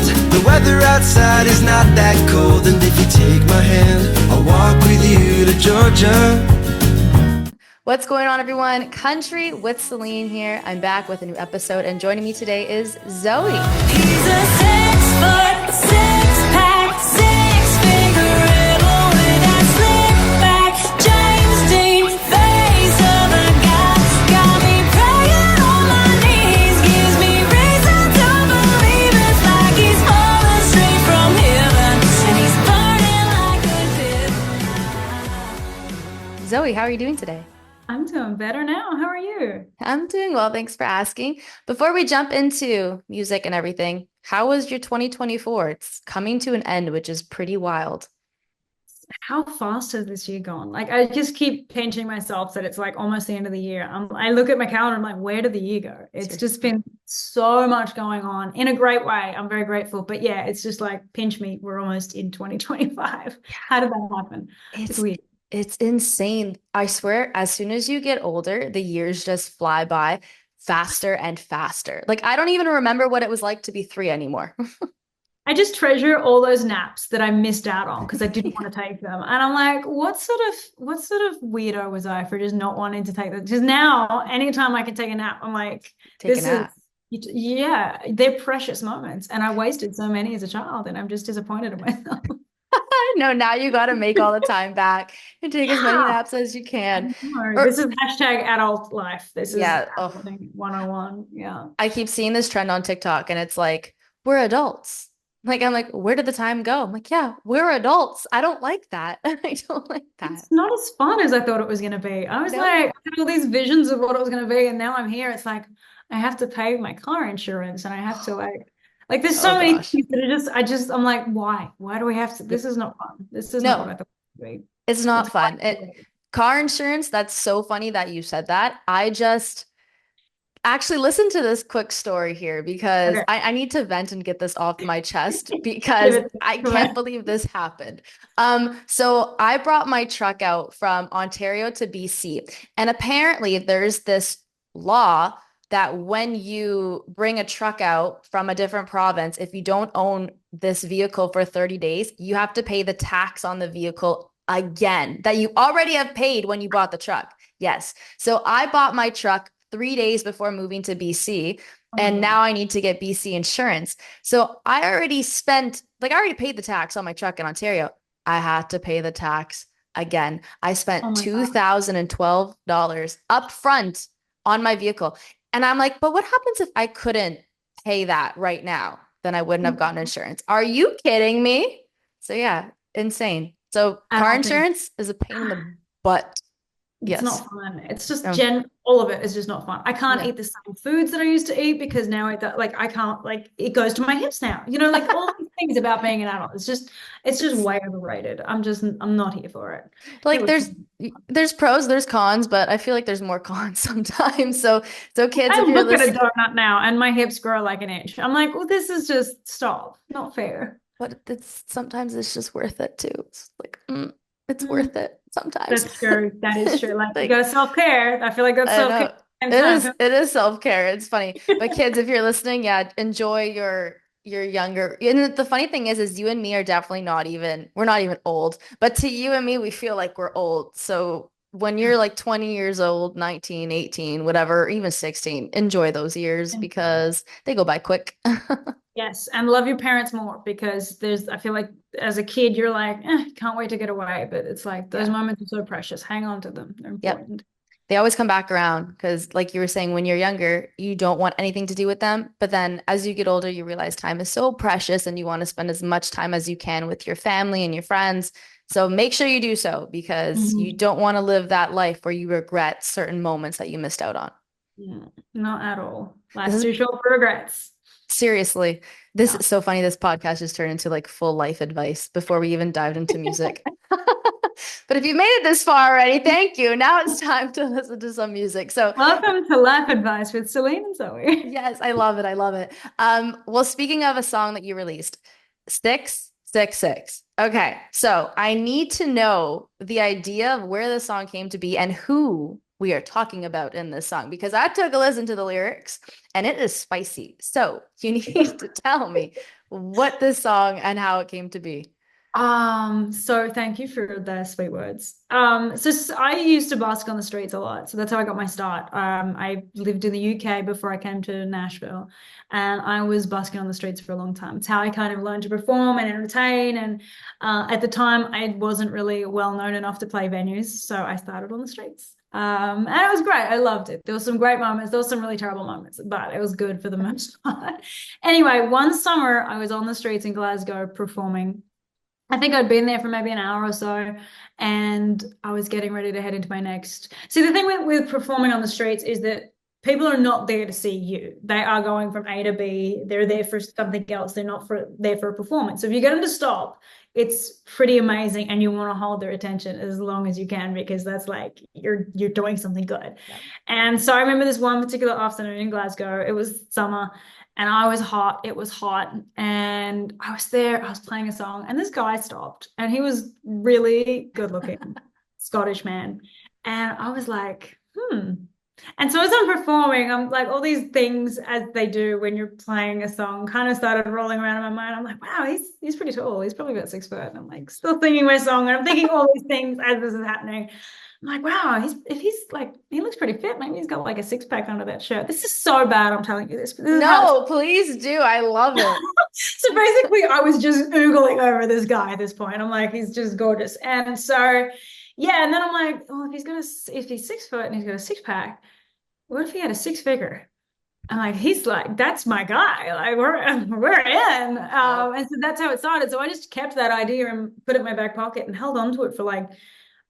world. The weather outside is not that cold, and if you take my hand, I'll walk with you to Georgia. What's going on, everyone? Country with Celine here. I'm back with a new episode, and joining me today is Zoe. He's a 6'6" six-pack, six-finger rebel with that slick-back James Dean face of a guy. Got me praying on my knees, gives me reason to believe it's like he's falling straight from heaven, and he's burning like a dip. Zoe, how are you doing today? I'm doing better now. How are you? I'm doing well. Thanks for asking. Before we jump into music and everything, how was your 2024? It's coming to an end, which is pretty wild. How fast has this year gone? Like, I just keep pinching myself that it's like almost the end of the year. I look at my calendar, I'm like, where did the year go? It's just been so much going on in a great way. I'm very grateful. But yeah, it's just like, pinch me. We're almost in 2025. How did that happen? It's weird. It's insane. I swear, as soon as you get older, the years just fly by faster and faster. Like, I don't even remember what it was like to be 3 anymore. I just treasure all those naps that I missed out on because I didn't want to take them. And I'm like, what sort of weirdo was I for just not wanting to take them? Because now, anytime I can take a nap, I'm like, yeah, they're precious moments. And I wasted so many as a child, and I'm just disappointed in myself. No, now you got to make all the time back and take as many naps as you can. This is hashtag adult life. This is 101. Yeah. I keep seeing this trend on TikTok, and it's like, we're adults. Like, I'm like, where did the time go? I'm like, yeah, we're adults. I don't like that. I don't like that. It's not as fun as I thought it was going to be. I was like, I had all these visions of what it was going to be, and now I'm here. It's like, I have to pay my car insurance, and I have to like there's so many things that I'm like, why do we have to? This is not fun. This is not what I thought it would be. It's not fun. Car insurance, that's so funny that you said that. I just actually listen to this quick story here because I need to vent and get this off my chest because I can't believe this happened. So I brought my truck out from Ontario to BC, and apparently there's this law that when you bring a truck out from a different province, if you don't own this vehicle for 30 days, you have to pay the tax on the vehicle again that you already have paid when you bought the truck. Yes. So I bought my truck 3 days before moving to BC, and now I need to get BC insurance. So I already paid the tax on my truck in Ontario. I had to pay the tax again. I spent $2,012 up front on my vehicle. And I'm like, but what happens if I couldn't pay that right now? Then I wouldn't have gotten insurance. Are you kidding me? So yeah, insane. So car insurance is a pain in the butt. It's not fun. It's just all of it is just not fun. I can't eat the same foods that I used to eat because now I can't, like, it goes to my hips now. Like all these things about being an adult. It's just way overrated. I'm not here for it. Like there's pros, there's cons, but I feel like there's more cons sometimes. So kids, I look at a donut now and my hips grow like an inch. I'm like, well, this is just not fair. But sometimes it's just worth it too. It's like, it's worth it sometimes. That's true. That is true. Like you got self-care. I feel like that's self-care. It is self-care. It's funny. But kids, if you're listening, enjoy your younger. And the funny thing is you and me are definitely we're not even old. But to you and me, we feel like we're old. So when you're like 20 years old, 19, 18, whatever, even 16, enjoy those years because they go by quick. Yes, and love your parents more because I feel like as a kid, you're like, can't wait to get away. But it's like those moments are so precious. Hang on to them. They're important. They always come back around because, like you were saying, when you're younger, you don't want anything to do with them. But then as you get older, you realize time is so precious and you want to spend as much time as you can with your family and your friends. So make sure you do so because you don't want to live that life where you regret certain moments that you missed out on. Yeah, not at all. Life's too short for regrets. Seriously, this is so funny. This podcast just turned into like full life advice before we even dived into music. But if you made it this far already, thank you. Now it's time to listen to some music. So welcome to Life Advice with Celine and Zoe. Yes, I love it. I love it. Well, speaking of a song that you released, 666. Okay, so I need to know the idea of where the song came to be and who we are talking about in this song, because I took a listen to the lyrics and it is spicy. So you need to tell me what this song and how it came to be. So thank you for the sweet words. I used to bask on the streets a lot, so that's how I got my start. I lived in the UK before I came to Nashville, and I was busking on the streets for a long time. It's how I kind of learned to perform and entertain. And at the time, I wasn't really well known enough to play venues, so I started on the streets. And it was great. I loved it. There were some great moments. There were some really terrible moments, but it was good for the most part. Anyway, one summer I was on the streets in Glasgow performing. I think I'd been there for maybe an hour or so, and I was getting ready to head into my next. See, the thing with performing on the streets is that people are not there to see you. They are going from A to B. They're there for something else. They're not there for a performance. So if you get them to stop, it's pretty amazing, and you want to hold their attention as long as you can, because that's like you're doing something good. Yeah. And so I remember this one particular afternoon in Glasgow. It was summer. And I was hot. It was hot. And I was there. I was playing a song. And this guy stopped. And he was really good looking, Scottish man. And I was like, And so as I'm performing, I'm like, all these things as they do when you're playing a song kind of started rolling around in my mind. I'm like, wow, he's pretty tall. He's probably about 6 foot. And I'm like still singing my song. And I'm thinking all these things as this is happening. I'm like, wow, he looks pretty fit. Maybe he's got like a six-pack under that shirt. This is so bad, I'm telling you this. No, please do. I love it. So basically, I was just oogling over this guy at this point. I'm like, he's just gorgeous. And so, yeah, and then I'm like, well, if he's 6 foot and he's got a six-pack, what if he had a six-figure? I'm like, he's like, that's my guy. Like we're in. And so that's how it started. So I just kept that idea and put it in my back pocket and held on to it for like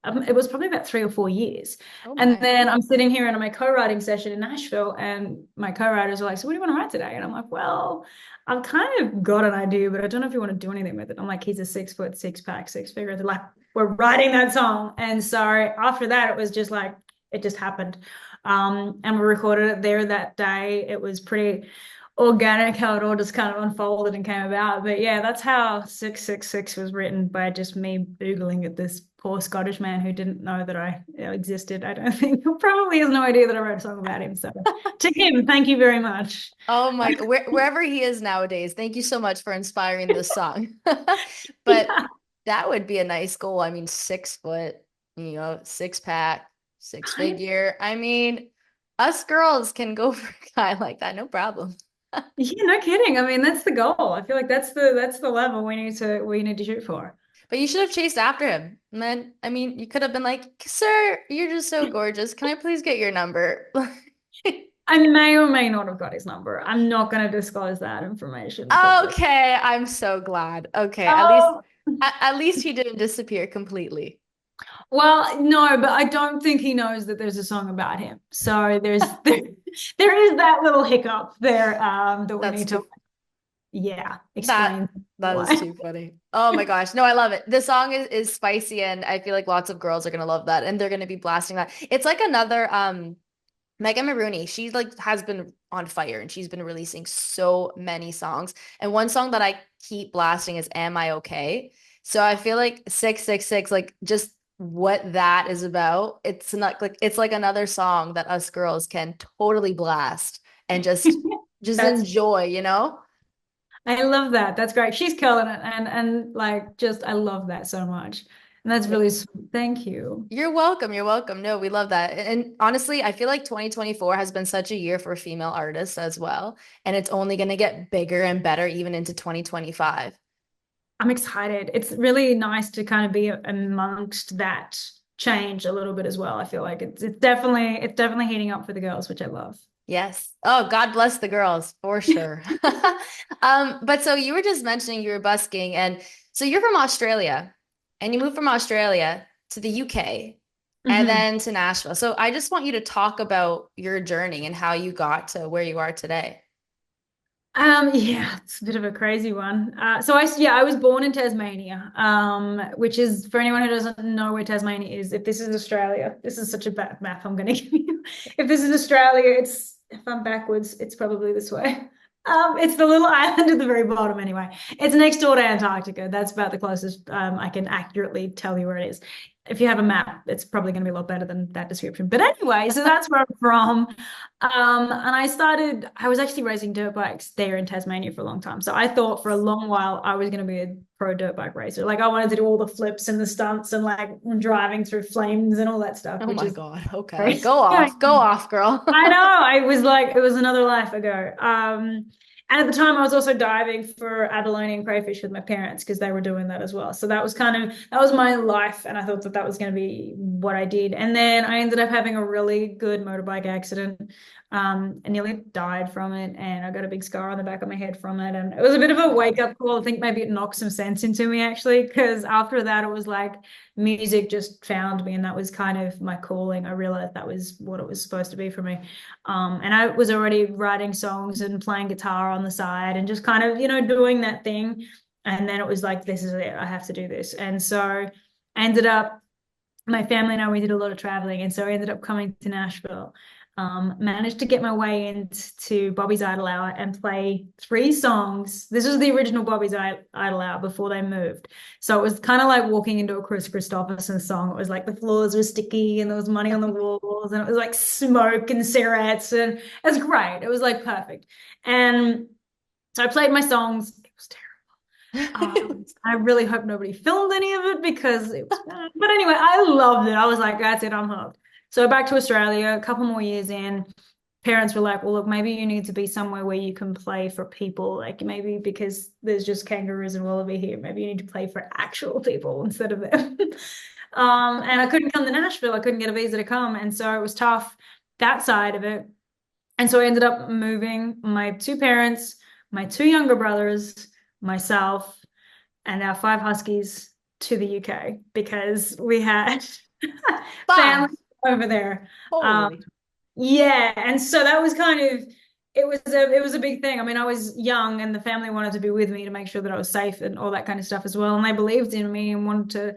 it was probably about 3 or 4 years. And then I'm sitting here in my co-writing session in Nashville, and my co-writers are like, so what do you want to write today? And I'm like, well, I've kind of got an idea, but I don't know if you want to do anything with it. I'm like, he's a 6 foot, six-pack, six-figure. They're like, we're writing that song. And so after that, it was just like, it just happened. And we recorded it there that day. It was pretty organic how it all just kind of unfolded and came about. But yeah, that's how 666 was written, by just me oogling at this poor Scottish man who didn't know that I existed. I don't think, probably has no idea that I wrote a song about him. So to him, thank you very much. Oh my, wherever he is nowadays, thank you so much for inspiring this song. But that would be a nice goal. I mean, 6 foot, six-pack, six-figure. I mean, us girls can go for a guy like that, no problem. Yeah, no kidding. I mean, that's the goal. I feel like that's the level we need to shoot for. But you should have chased after him. And then, I mean, you could have been like, sir, you're just so gorgeous. Can I please get your number? I may or may not have got his number. I'm not going to disclose that information. Okay, I'm so glad. Okay, at least he didn't disappear completely. Well, no, but I don't think he knows that there's a song about him. So there is that little hiccup there that we need to explain. That is too funny. Oh my gosh. No, I love it. The song is spicy, and I feel like lots of girls are gonna love that, and they're gonna be blasting that. It's like another Megan Maroney. She like has been on fire, and she's been releasing so many songs. And one song that I keep blasting is Am I Okay? So I feel like 666, like just what that is about. It's not like it's like another song that us girls can totally blast and just enjoy, I love that. That's great. She's killing it. And like just I love that so much. And that's really sweet. Thank you. You're welcome. You're welcome. No, we love that. And honestly, I feel like 2024 has been such a year for female artists as well. And it's only going to get bigger and better even into 2025. I'm excited. It's really nice to kind of be amongst that change a little bit as well. I feel like it's definitely heating up for the girls, which I love. Yes. Oh, God bless the girls for sure. But so you were just mentioning you were busking, and so you're from Australia, and you moved from Australia to the UK and then to Nashville. So I just want you to talk about your journey and how you got to where you are today. Yeah, it's a bit of a crazy one. So I was born in Tasmania, which is, for anyone who doesn't know where Tasmania is, if this is Australia, this is such a bad map I'm going to give you. If this is Australia, if I'm backwards, it's probably this way. It's the little island at the very bottom anyway. It's next door to Antarctica. That's about the closest I can accurately tell you where it is. if you have a map, it's probably going to be a lot better than that description. But anyway, so that's where I'm from. And I was actually racing dirt bikes there in Tasmania for a long time. So I thought for a long while I was going to be a pro dirt bike racer. Like I wanted to do all the flips and the stunts and like driving through flames and all that stuff, Oh which my is God. Okay. crazy. Go off, girl. I know. I was like, it was another life ago. And at the time, I was also diving for abalone and crayfish with my parents because they were doing that as well. So that was that was my life. And I thought that that was going to be what I did. And then I ended up having a really good motorbike accident. I nearly died from it. And I got a big scar on the back of my head from it. And it was a bit of a wake up call. I think maybe it knocked some sense into me, actually, because after that, it was like music just found me. And that was kind of my calling. I realized that was what it was supposed to be for me. And I was already writing songs and playing guitar on the side and just kind of, doing that thing. And then it was like, this is it. I have to do this. And so I ended up, my family and I, we did a lot of traveling. And so I ended up coming to Nashville. Managed to get my way into Bobby's Idol Hour and play 3 songs. This was the original Bobby's Idol Hour before they moved. So it was kind of like walking into a Chris Christopherson song. It was like the floors were sticky and there was money on the walls and it was like smoke and cigarettes and it was great. It was like perfect. And so I played my songs. It was terrible. I really hope nobody filmed any of it because it was bad. But anyway, I loved it. I was like, that's it, I'm hooked. So back to Australia, a couple more years in, parents were like, well, look, maybe you need to be somewhere where you can play for people. Like maybe because there's just kangaroos and wallaby here, maybe you need to play for actual people instead of them. And I couldn't come to Nashville. I couldn't get a visa to come. And so it was tough, that side of it. And so I ended up moving my 2 parents, my 2 younger brothers, myself, and our 5 huskies to the UK because we had family over there. Holy. Yeah, and so that was kind of it was a big thing. I mean, I was young and the family wanted to be with me to make sure that I was safe and all that kind of stuff as well. And they believed in me and wanted to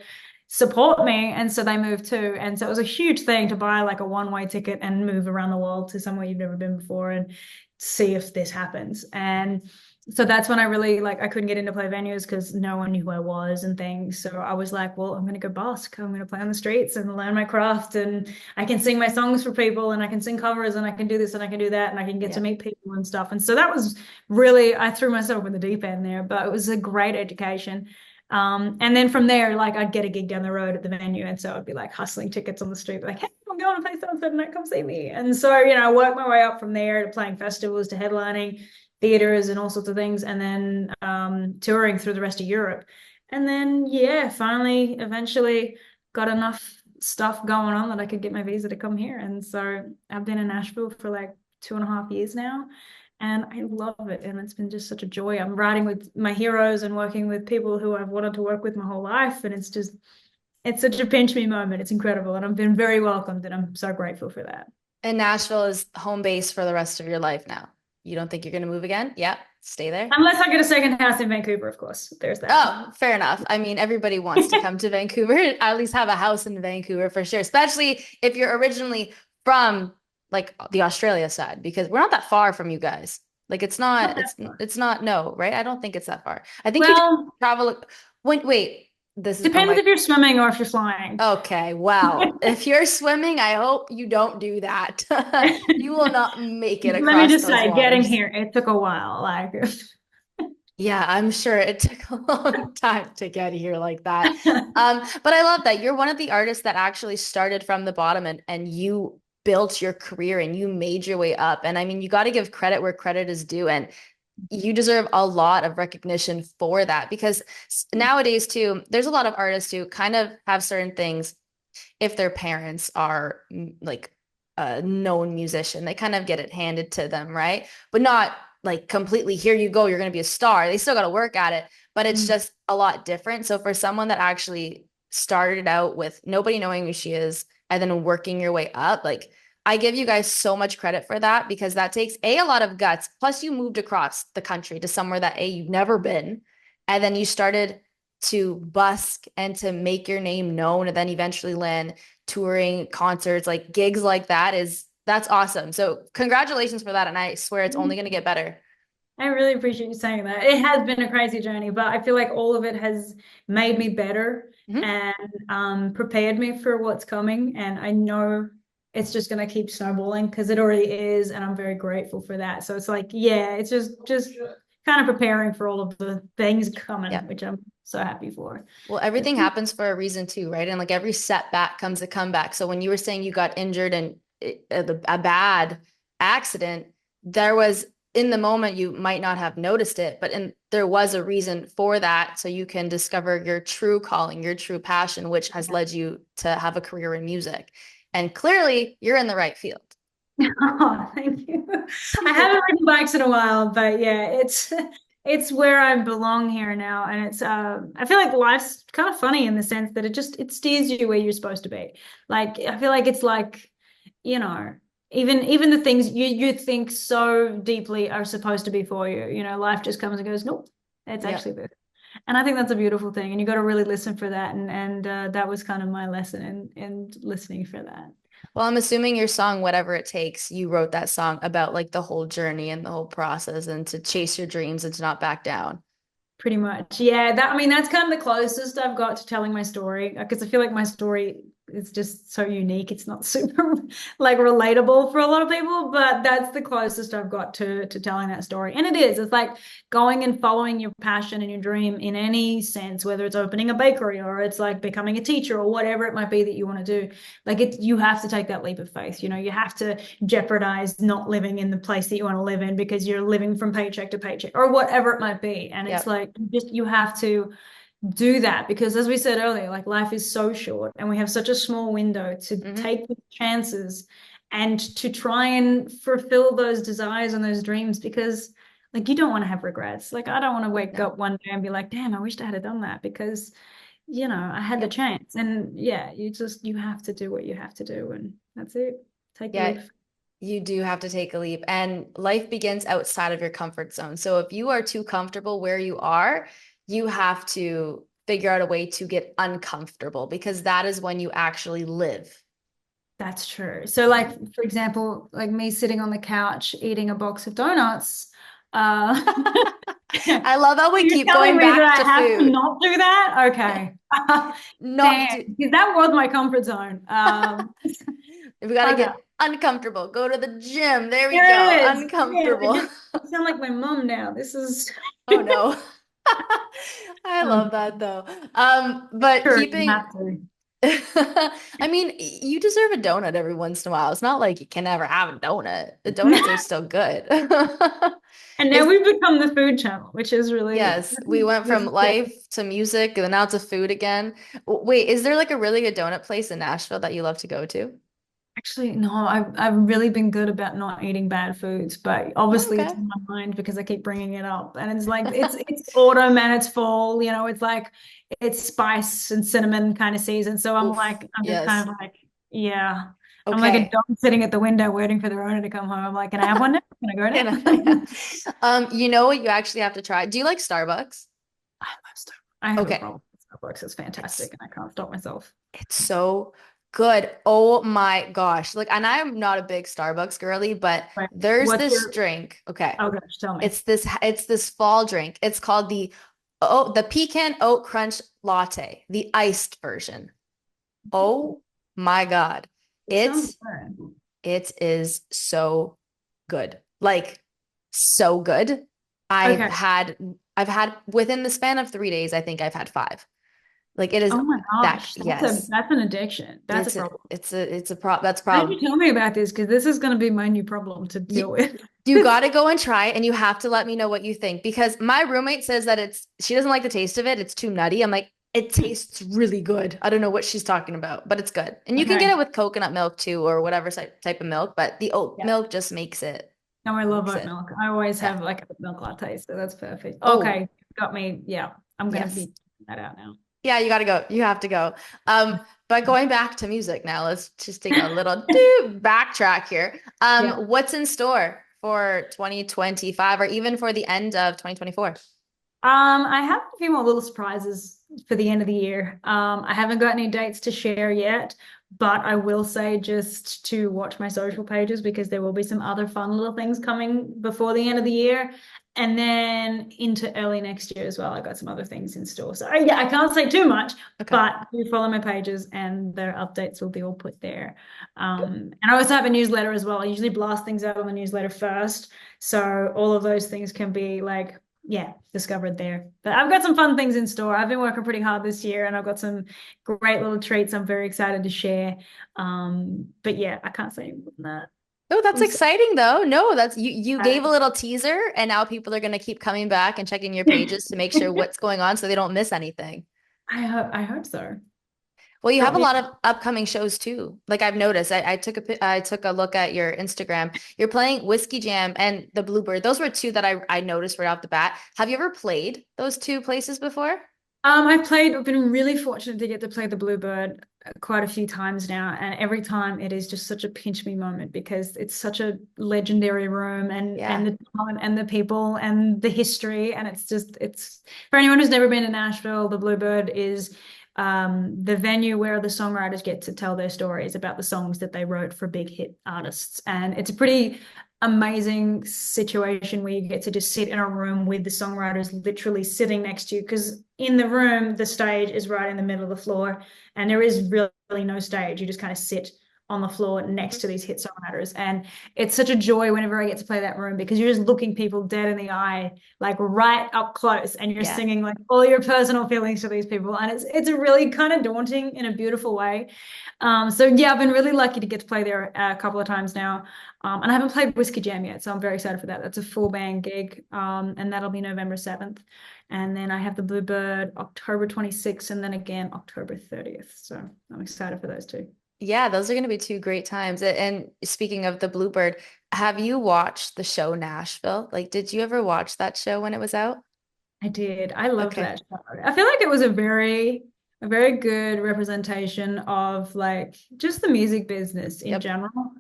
support me. And so they moved too. And so it was a huge thing to buy like a one-way ticket and move around the world to somewhere you've never been before and see if this happens. And so that's when I really I couldn't get into play venues because no one knew who I was and things. So I was like, well, I'm going to go busk. I'm going to play on the streets and learn my craft. And I can sing my songs for people and I can sing covers and I can do this and I can do that and I can get to meet people and stuff. And so that was really, I threw myself in the deep end there, but it was a great education. And then from there, I'd get a gig down the road at the venue. And so I'd be hustling tickets on the street, like, hey, I'm going to play so-and-so tonight, come see me. And so, I worked my way up from there to playing festivals, to headlining theaters and all sorts of things, and then touring through the rest of Europe. And then, finally, eventually got enough stuff going on that I could get my visa to come here. And so I've been in Nashville for 2.5 years now. And I love it. And it's been just such a joy. I'm riding with my heroes and working with people who I've wanted to work with my whole life. And it's such a pinch me moment. It's incredible. And I've been very welcomed and I'm so grateful for that. And Nashville is home base for the rest of your life now. You don't think you're going to move again? Yeah, stay there. Unless I get a second house in Vancouver, of course. There's that. Oh, fair enough. I mean, everybody wants to come to Vancouver, at least have a house in Vancouver for sure, especially if you're originally from the Australia side, because we're not that far from you guys. It's not, no, right? I don't think it's that far. I think you travel. Wait, this is depends if you're swimming or if you're flying. Okay, well, if you're swimming, I hope you don't do that. You will not make it across. Let me just say, waters. getting here, it took a while. Yeah, I'm sure it took a long time to get here like that. But I love that you're one of the artists that actually started from the bottom and you built your career and you made your way up. And I mean, you got to give credit where credit is due. And you deserve a lot of recognition for that, because nowadays too, there's a lot of artists who kind of have certain things. If their parents are a known musician, they kind of get it handed to them, right? But not completely, here you go, you're going to be a star. They still got to work at it, but it's just a lot different. So for someone that actually started out with nobody knowing who she is and then working your way up, I give you guys so much credit for that, because that takes a lot of guts. Plus you moved across the country to somewhere that you've never been. And then you started to busk and to make your name known. And then eventually land touring, concerts, gigs like that that's awesome. So congratulations for that. And I swear it's only going to get better. I really appreciate you saying that. It has been a crazy journey, but I feel like all of it has made me better Mhm. and prepared me for what's coming. And I know it's just going to keep snowballing because it already is, and I'm very grateful for that. So it's like, yeah, it's just kind of preparing for all of the things coming, Yeah. which I'm so happy for. Well, everything happens for a reason too, right? And like every setback comes a comeback. So when you were saying you got injured and a bad accident, there was in the moment you might not have noticed it, but there was a reason for that. So you can discover your true calling, your true passion, which has led you to have a career in music. And clearly you're in the right field. Oh, thank you. I haven't ridden bikes in a while, but yeah, it's where I belong here now. And it's I feel like life's kind of funny in the sense that it steers you where you're supposed to be. Like I feel like it's like, you know, even the things you think so deeply are supposed to be for you. You know, life just comes and goes, nope, it's Yeah. actually this. And I think that's a beautiful thing. And you got to really listen for that. And that was kind of my lesson in listening for that. Well, I'm assuming your song, Whatever It Takes, you wrote that song about like the whole journey and the whole process and to chase your dreams and to not back down. Pretty much. Yeah, that I mean that's kind of the closest I've got to telling my story because I feel like my story is just so unique. It's not super like relatable for a lot of people, but that's the closest I've got to telling that story. And it is. It's like going and following your passion and your dream in any sense, whether it's opening a bakery or it's like becoming a teacher or whatever it might be that you want to do. Like you have to take that leap of faith. You know, you have to jeopardize not living in the place that you want to live in because you're living from paycheck to paycheck or whatever it might be. And it's Yep. like you have to do that because as we said earlier, like life is so short and we have such a small window to Mm-hmm. take chances and to try and fulfill those desires and those dreams because like you don't want to have regrets. Like I don't want to wake No. up one day and be like, damn, I wished I had done that because you know, I had the Yep. chance. And yeah, you have to do what you have to do and that's it. Take the Yeah, leap. you do have to take a leap, and life begins outside of your comfort zone. So if you are too comfortable where you are, you have to figure out a way to get uncomfortable because that is when you actually live. That's true. So, like, for example, like me sitting on the couch eating a box of donuts. Uh, I love how we you're keep telling going me that back I to have to food. not do that? Okay. Not Damn, do, because that was my comfort zone. we got to Okay. get uncomfortable. Go to the gym. There we There go. it is. Yeah, Uncomfortable. I sound like my mom now. This is Oh no. I love that though. But true. You keeping have to. I mean, you deserve a donut every once in a while. It's not like you can never have a donut. The donuts are still good. And now Is we've become the food channel, which is really yes, we went this from is good. life to music and now to food again. Wait, is there like a really good donut place in Nashville that you love to go to? Actually, no, I've really been good about not eating bad foods, but Oh, obviously it's okay. in my mind because I keep bringing it up, and it's like it's autumn and it's fall, you know, it's like it's spice and cinnamon kind of season. So Oof. I'm just Yes. kind of like, yeah, I'm like a Okay. dog sitting at the window waiting for their owner to come home. I'm like, can I have one now? Can I go Yeah, now? yeah. You know what you actually have to try? Do you like Starbucks? I love Starbucks. I have a Okay. problem with Starbucks. It's It's fantastic, and I can't stop myself. It's so good. Oh my gosh. Like, and I'm not a big Starbucks girly, but Right. there's What's this your? drink. Okay. Oh gosh, tell me. It's this fall drink. It's called the pecan oat crunch latte, the iced version. Oh my God. It It sounds good. it is so good. Like so good. I've Okay. had I've had within the span of 3 days, I think I've had five. Like it is Oh my that, gosh, yes. that's an addiction. That's a It's a problem. that's a Why did you problem. tell me about this? Because this is going to be my new problem to deal You, with. you got to go and try it and you have to let me know what you think because my roommate says that she doesn't like the taste of it. It's too nutty. I'm like, it tastes really good. I don't know what she's talking about, but it's good. And you can get Okay. it with coconut milk too or whatever type of milk, but the oat Yeah. milk just No, I love makes oat it. milk. I always Yeah. have like a milk latte, so that's perfect. Oh, Okay, got me. Yeah, I'm gonna be yes. checking that out now. Yeah, you got to go. You have to go. But going back to music now, let's just take a little backtrack here. Yeah. What's in store for 2025 or even for the end of 2024? I have a few more little surprises for the end of the year. I haven't got any dates to share yet, but I will say just to watch my social pages because there will be some other fun little things coming before the end of the year. And then into early next year as well, I got some other things in store. So yeah, I can't say too much, Okay. but do follow my pages and their updates will be all put there. And I also have a newsletter as well. I usually blast things out on the newsletter first. So all of those things can be like, yeah, discovered there. But I've got some fun things in store. I've been working pretty hard this year and I've got some great little treats I'm very excited to share. But yeah, I can't say more than that. Oh, that's I'm so- exciting though. No, that's you gave a little teaser and now people are going to keep coming back and checking your pages to make sure what's going on so they don't miss anything. I hope so. Well, you have Drop a me. lot of upcoming shows too. Like I've noticed, I took a look at your Instagram. You're playing Whiskey Jam and the Bluebird. Those were two that I noticed right off the bat. Have you ever played those two places before? I've been really fortunate to get to play the Bluebird quite a few times now, and every time it is just such a pinch me moment because it's such a legendary room and Yeah. the talent and the people and the history, and it's for anyone who's never been to Nashville, the Bluebird is the venue where the songwriters get to tell their stories about the songs that they wrote for big hit artists, and it's a pretty amazing situation where you get to just sit in a room with the songwriters literally sitting next to you because in the room the stage is right in the middle of the floor and there is really no stage. You just kind of sit on the floor next to these hit songwriters, and it's such a joy whenever I get to play that room because you're just looking people dead in the eye, like right up close, and you're Yeah. singing like all your personal feelings to these people, and it's really kind of daunting in a beautiful way. So yeah, I've been really lucky to get to play there a couple of times now. And I haven't played Whiskey Jam yet, so I'm very excited for that. That's a full band gig, and that'll be November 7th. And then I have the Bluebird October 26th, and then again October 30th. So I'm excited for those two. Yeah, those are going to be two great times. And speaking of the Bluebird, have you watched the show Nashville? Like, did you ever watch that show when it was out? I did. I loved Okay. that show. I feel like it was a very good representation of like just the music business in Yep. general.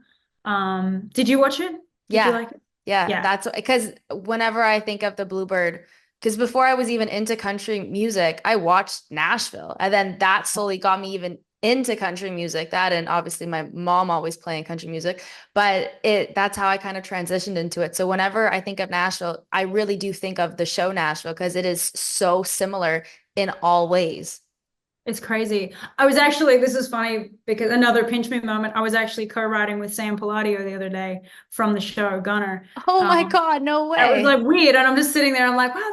Did you watch it? Did you Yeah. like it? Yeah. Yeah. That's because whenever I think of the Bluebird, because before I was even into country music, I watched Nashville. And then that slowly got me even into country music. That and obviously my mom always playing country music, but that's how I kind of transitioned into it. So whenever I think of Nashville, I really do think of the show Nashville because it is so similar in all ways. It's crazy. I was actually, this is funny because another pinch me moment. I was actually co-writing with Sam Palladio the other day from the show Gunner. Oh my Um, God, no That was way. like weird. And I'm just sitting there. I'm like, wow,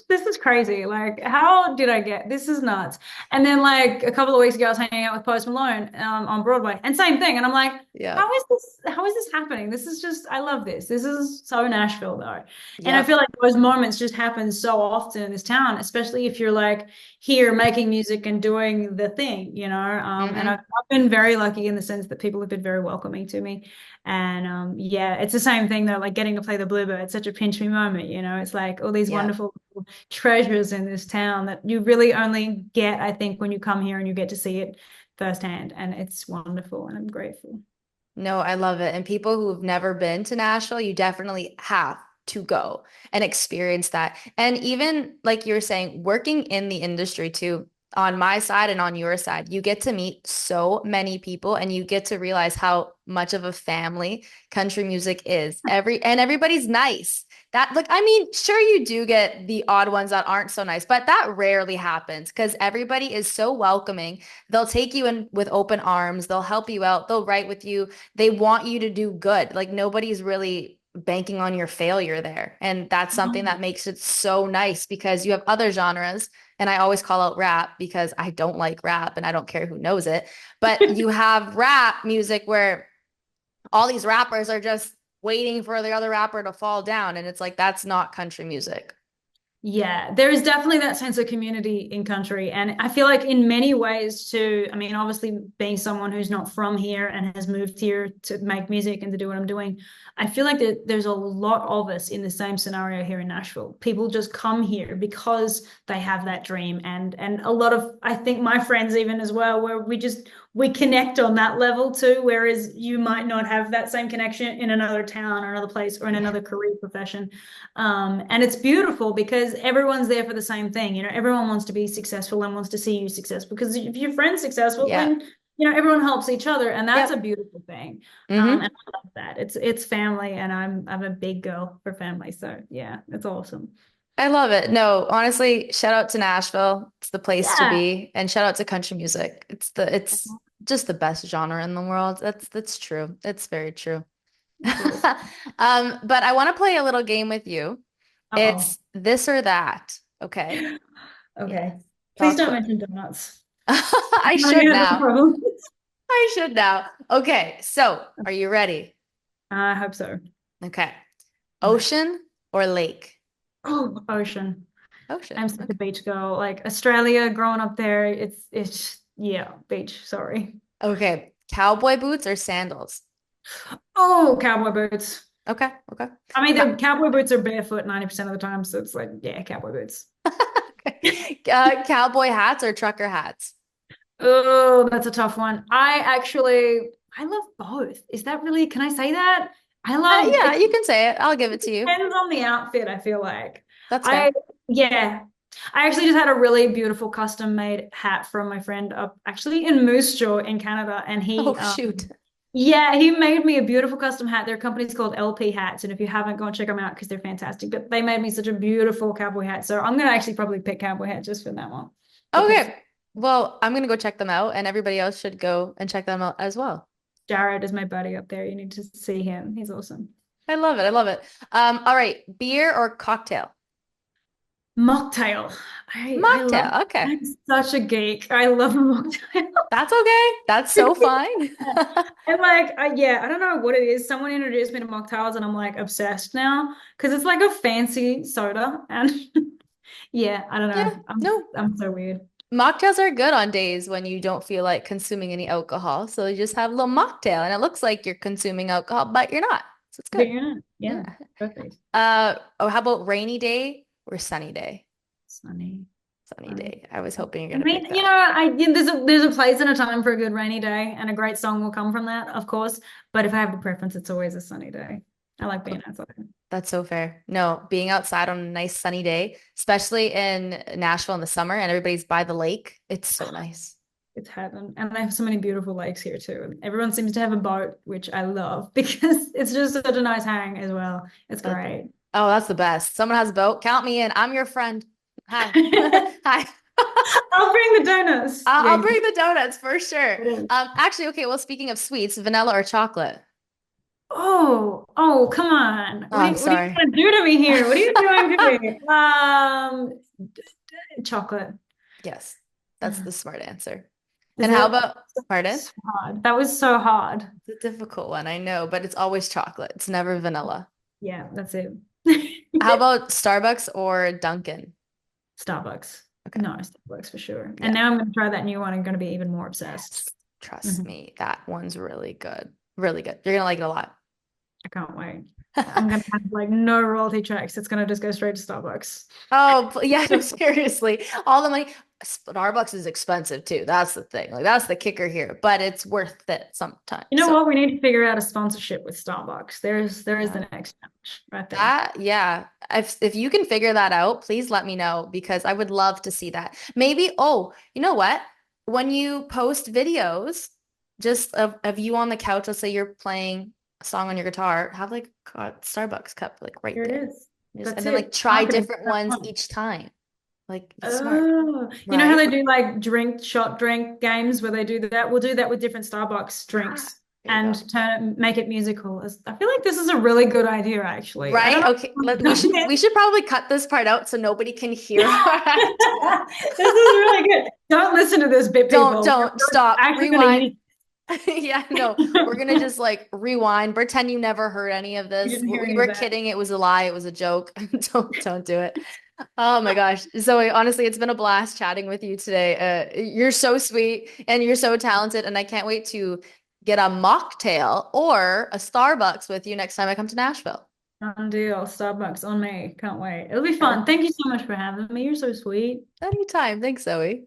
this is crazy. Like, how did I get this is nuts. And then like a couple of weeks ago, I was hanging out with Post Malone on Broadway, and same thing. And I'm like, Yeah. how is this happening? This is just I love this. This is so Nashville though. And I Yep. feel like those moments just happen so often in this town, especially if you're like here making music and doing the thing, you know. And I've Hmm. been very lucky in the sense that people have been very welcoming to me. And yeah, it's the same thing though, like getting to play the Bluebird. It's such a pinch me moment, you know. It's like all these Yep. wonderful treasures in this town that you really only get, I think, when you come here and you get to see it firsthand. And it's wonderful, and I'm grateful. No, I love it. And people who've never been to Nashville, you definitely have to go and experience that. And even like you were saying, working in the industry too, on my side and on your side, you get to meet so many people and you get to realize how much of a family country music is. Everybody's nice. That look, I mean, sure you do get the odd ones that aren't so nice, but that rarely happens because everybody is so welcoming. They'll take you in with open arms, they'll help you out, they'll write with you, they want you to do good. Like nobody's really banking on your failure there. And that's something that makes it so nice because you have other genres. And I always call out rap because I don't like rap and I don't care who knows it. But you have rap music where all these rappers are just waiting for the other rapper to fall down. And it's like, that's not country music. Yeah, there is definitely that sense of community in country. And I feel like in many ways too, I mean, obviously being someone who's not from here and has moved here to make music and to do what I'm doing, I feel like that there's a lot of us in the same scenario here in Nashville. People just come here because they have that dream. And a lot of, I think my friends even as well, where we connect on that level too, whereas you might not have that same connection in another town or another place or in Yeah. another career profession. And it's beautiful because everyone's there for the same thing. You know, everyone wants to be successful and wants to see you successful because if your friend's successful, Yeah. then everyone helps each other, and that's a Yep. beautiful thing. Hmm. And I love that. It's family, and I'm a big girl for family. So yeah, it's awesome. I love it. No, honestly, shout out to Nashville. It's the place to Yeah. be. And shout out to country music. It's just the best genre in the world. That's true. It's very true. It's awesome. But I want to play a little game with you. Uh-oh. It's this or that. Okay. Okay. Yes. Please Talk don't about mention donuts. I I'm should gonna have a now. problem. I should now. Okay, so are you ready? I hope so. Okay. Okay. Ocean or lake? Oh, ocean. Ocean. I'm such a Okay. beach girl. Like Australia, growing up there, it's yeah, beach. Sorry. Okay. Cowboy boots or sandals? Oh, cowboy boots. Okay. Okay. I mean, Ca- the cowboy boots are barefoot 90% of the time, so it's like, yeah, cowboy boots. okay. Cowboy hats or trucker hats? Oh, that's a tough one. I love both. Is that really, can I say that? Yeah, It you can say it. I'll give it to you. depends on the outfit, I feel like. That's I, fair. yeah. I actually just had a really beautiful custom made hat from my friend up actually in Moose Jaw in Canada. And Oh, shoot. yeah, he made me a beautiful custom hat. Their company's called LP Hats. And if you haven't, go and check them out because they're fantastic. But they made me such a beautiful cowboy hat. So I'm going to actually probably pick cowboy hat just for that one because Okay. Well, I'm gonna go check them out, and everybody else should go and check them out as well. Jared is my buddy up there. You need to see him. He's awesome. I love it. I love it. All right, beer or cocktail? Mocktail. I love, Mocktail. Okay. I'm such a geek. I love a mocktail. That's okay. That's so fine. And like, yeah, I don't know what it is. Someone introduced me to mocktails and I'm like obsessed now because it's like a fancy soda. And yeah, I don't Yeah, know. no. I'm so weird. Mocktails are good on days when you don't feel like consuming any alcohol. So you just have a little mocktail and it looks like you're consuming alcohol, but you're not. So it's But good. yeah, yeah, Yeah. perfect. Oh, how about rainy day or sunny day? Sunny. Sunny Sunny. day. I was hoping you're I gonna mean, pick that. there's a place and a time for a good rainy day, and a great song will come from that, of course. But if I have the preference, it's always a sunny day. I like being outside. That's so fair. No, being outside on a nice sunny day, especially in Nashville in the summer and everybody's by the lake, it's so nice. It's heaven, and they have so many beautiful lakes here too. And everyone seems to have a boat, which I love because it's just such a nice hang as well. It's That- great. oh, that's the best. Someone has a boat. Count me in. I'm your friend. Hi. Hi. I'll bring the donuts. I'll Yeah, bring the donuts for sure. it is. Actually, okay, well, speaking of sweets, vanilla or chocolate? Oh, come on. Oh, I'm What are you sorry. gonna do to me here? What are you doing to me? Chocolate. Yes, that's the smart answer. Is And how it? about, pardon? It's hard. That was so hard. It's a difficult one, I know, but it's always chocolate. It's never vanilla. Yeah, that's it. How about Starbucks or Dunkin'? Starbucks. Okay. No, Starbucks for sure. Yeah. And now I'm going to try that new one. I'm going to be even more obsessed. Trust Mhm. me, that one's really good. Really good. You're gonna like it a lot. I can't wait. I'm going to have like no royalty checks. It's going to just go straight to Starbucks. Oh, yeah, no, seriously. All the money. Starbucks is expensive too. That's the thing. Like that's the kicker here, but it's worth it sometimes. You know So what? We need to figure out a sponsorship with Starbucks. There is the next challenge right there. that, yeah. If you can figure that out, please let me know because I would love to see that. Maybe, oh, you know what? When you post videos just of you on the couch, let's say you're playing a song on your guitar, have like a Starbucks cup like right Here it there. is. And That's then like it. try Marketing different step ones one. each time. Like it's smart, Oh, you know how right? they do like shot drink games where they do that? We'll do that with different Starbucks drinks There you go. and make it musical. I feel like this is a really good idea, actually. I don't Right? know Okay. if We I've should done we should probably cut this part out so nobody can hear our it. This is really good. Don't listen to this bit, people. Don't stop. Actually gonna Rewind. use Yeah, no. We're gonna just like rewind, pretend you never heard any of you this. didn't hear We any were of that. kidding. It was a lie. It was a joke. Don't do it. Oh my gosh. Zoe, honestly, it's been a blast chatting with you today. You're so sweet and you're so talented, and I can't wait to get a mocktail or a Starbucks with you next time I come to Nashville. Done deal. Starbucks on me. Can't wait. It'll be fun. Thank you so much for having me. You're so sweet. Anytime. Thanks, Zoe.